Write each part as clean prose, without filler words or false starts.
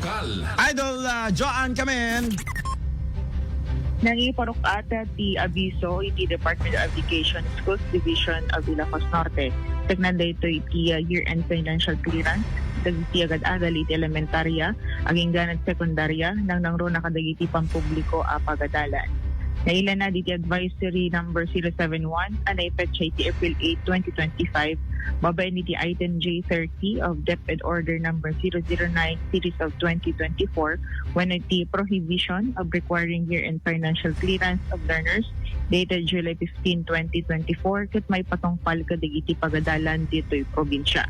lokal. Idol Joanne Kamen. Nangiparok ata ti abiso iti Department of Education Schools Division of Ilocos Norte. Tignan dito iti year-end financial clearance. Dagiti agad adal iti elementarya, aging ganad sekundarya, nang nangro nakadagiti pampubliko apagadalan. Nailan na diti advisory number 071, anay petsa iti April 8, 2025, babayan iti item J30 of DepEd Order number 009 series of 2024, when iti prohibition of requiring year-end financial clearance of learners dated July 15, 2024, kat may patungpal kadagiti pagadalan dito'y probinsya.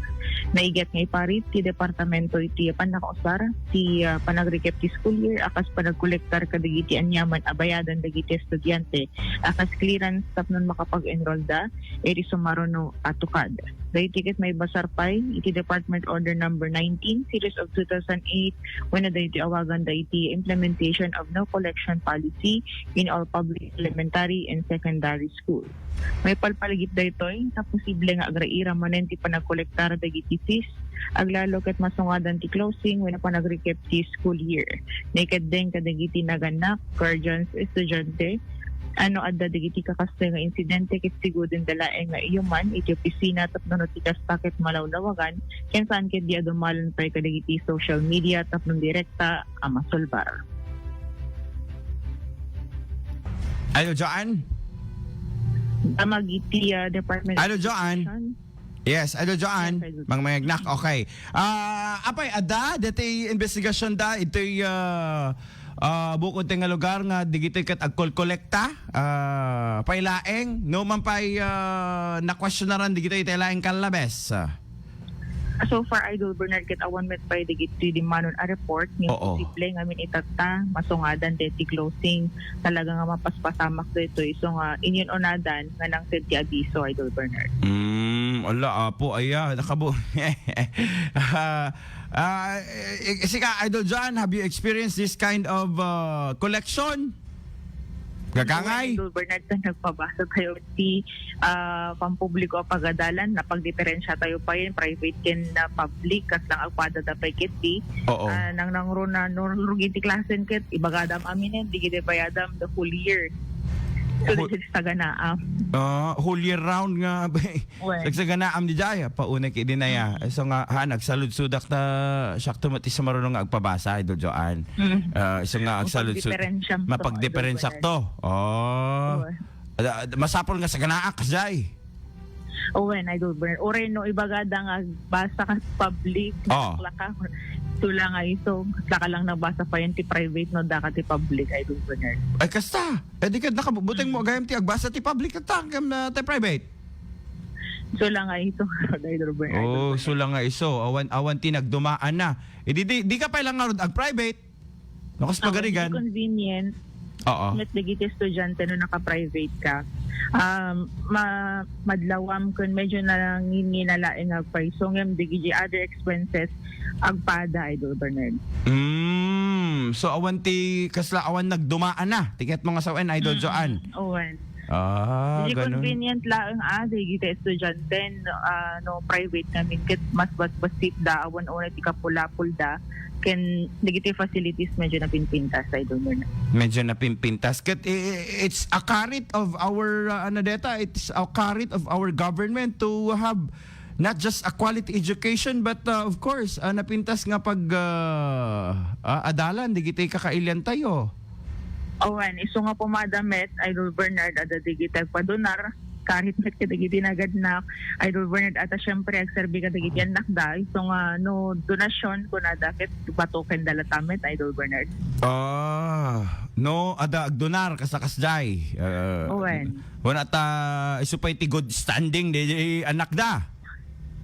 Naiget ngay parit ti departamento iti panakausar ti panagrekep ti school year akas panagkolektar kadagiti anyaman abayadan dagiti estudyante akas clearance tapnon makapag-enroll da iti sumaruno atukad. Dahil ticket may basarpay iti Department Order number 19 series of 2008 when na iti awagan da iti implementation of no collection policy in all public elementary and secondary school. May palpalagit da ito'y sa posible nga agraira manen ti panagkolektar dagiti fees aglalo ket masungadan ti closing when pa nagrecap ti school year. Naked din kadagiti naganak, guardians, estudyante, ano adda dagiti kakastoy nga insidente ket sigudin dalaeng nga iyuman iti opisina tapno ti kaspaket malawlawagan ken saan ket di adumalan pa kadagiti social media tapno direkta amasolbar. Idol Joanne. Amag iti Department Idol of Joanne. Education. Yes, Idol Joanne. Yes, Idol. Mangmayagnak, okay. Apay, ada, dati investigasyon da, ito'y bukod nga lugar nga digito'y kat agkol-kolekta, pailaeng, no man pa'y na-questionaran digito'y tailaeng kalabes. So far, Idol Bernard, ket awan met pa'y digiti di manon a report nga Oo. posible nga min itata masungadan deti closing talaga nga mapaspasamak dito so nga inyon onadan nga nang ti abiso, Idol Bernard. Ala, apo, aya, nakabo. Sika, Idol John, have you experienced this kind of collection? Gagangay? Idol Bernard, na nagpabasa tayo ti pampubliko a pagadalan na pagdiferensya tayo pa yun private ken na public kas lang agpada da pay ket ti Oo. nang nangro na nurugin ti klasen ket ibagadam aminen digide bayadam the full year. So this is taganaam. Whole year round nga. Well. Sagsaganaam di jaya. Pauna ki dinaya. So nga, nagsalud-sudak na siyak tumati sa marunong nga agpabasa, Idol Joanne. So nga, agsalud-sudak. Mapagdiferensyak to. Masapol nga sa ganaak, jay. When Idol Bernard. Ore no ibagada nga basa ka public. Laka. Tula nga iso. Laka lang nabasa pa yun ti private no daka ti public, Idol Bernard. Ay, kasta. Di ka nakabuteng mo agayam ti agbasa ti public at takam na ti private. So lang nga ito, Idol Bernard. So lang nga iso. Awan ti nagdumaan na. Di ka pa lang nga ag private. Nakas pagarigan. Convenient. Oo. Met digiti estudyante no naka-private ka. Madlawam kun medyo na nginalaing agpay. So ngem digiti other expenses agpada, Idol Bernard. So awan ti kasla awan nagdumaan na. Tiket mga sawen, Idol Joanne. Owen. Di Ganun. convenient lang digiti estudyante no private namin ket mas basit da awan una ti kapulapul da ken digiti facilities medyo napinpintas, Idol Bernard. Medyo napimpintas. It's a carrot of our it's a carrot of our government to have not just a quality education but of course napintas nga pag adalan digiti kakailan tayo. Owen, iso nga pumadamet, Idol Bernard, ada digiti padonar kahit nagkadagiti nagad na Idol Bernard at syempre agserbi kadagiti anak da iso nga no donasyon kun ada ket batoken dalatamet, Idol Bernard. No ada agdonar kasakasjay. Owen. Wala ta iso pa iti good standing di anak da.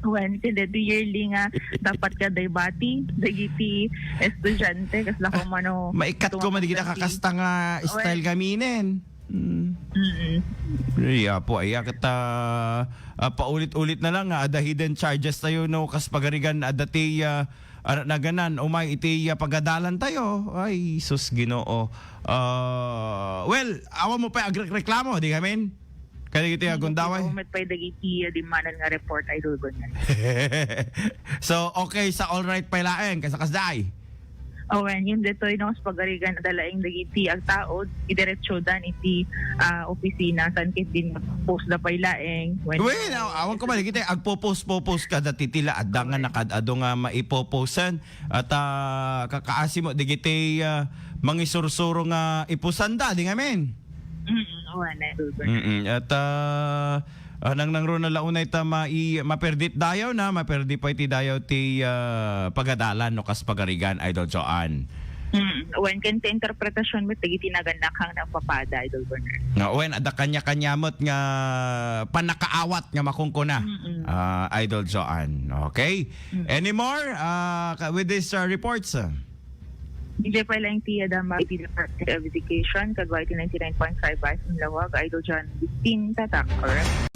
When hindi yearly nga dapat ka daybati dagiti estudyante kasla ko mano Maikat ko man digita kakasta nga style gaminen. Po ay kita paulit-ulit na lang ada hidden charges tayo no kas pagarigan ada ti naganan umay iti pagadalan tayo ay sus Ginoo. Well, awa mo pa agreklamo di gamen. Kaya iti agundaway. Umet pa dagiti di manan nga report, Idol Bernard. So okay sa all right pailaeng kasakasday. Awen, yung detoy no, pagarigan dalaing dagiti ang tao, idiretso dan iti opisina, san kit din post na pailaeng. Well, awan ko ba, kita agpo-post ka dati tila adda nga nakadado nga maipoposan at kakaasi mo digiti mangisursuro nga ipusanda di nga men. Awen, At nang ro na launay ta maperdit dayaw na maperdi pa iti dayaw ti pagadalan no kas pagarigan Idol Joanne. When kan sa interpretasyon mo tagiti naganak hang napapada Idol Bernard. Nga wen ada kanya-kanyamot nga panakaawat nga makungkuna. Idol Joanne. Okay? Any more with this reports? DJ pa lang tiya dama iti Department of Education kadwa iti 99.5 Bison Lawag Idol John 15 tatak, correct?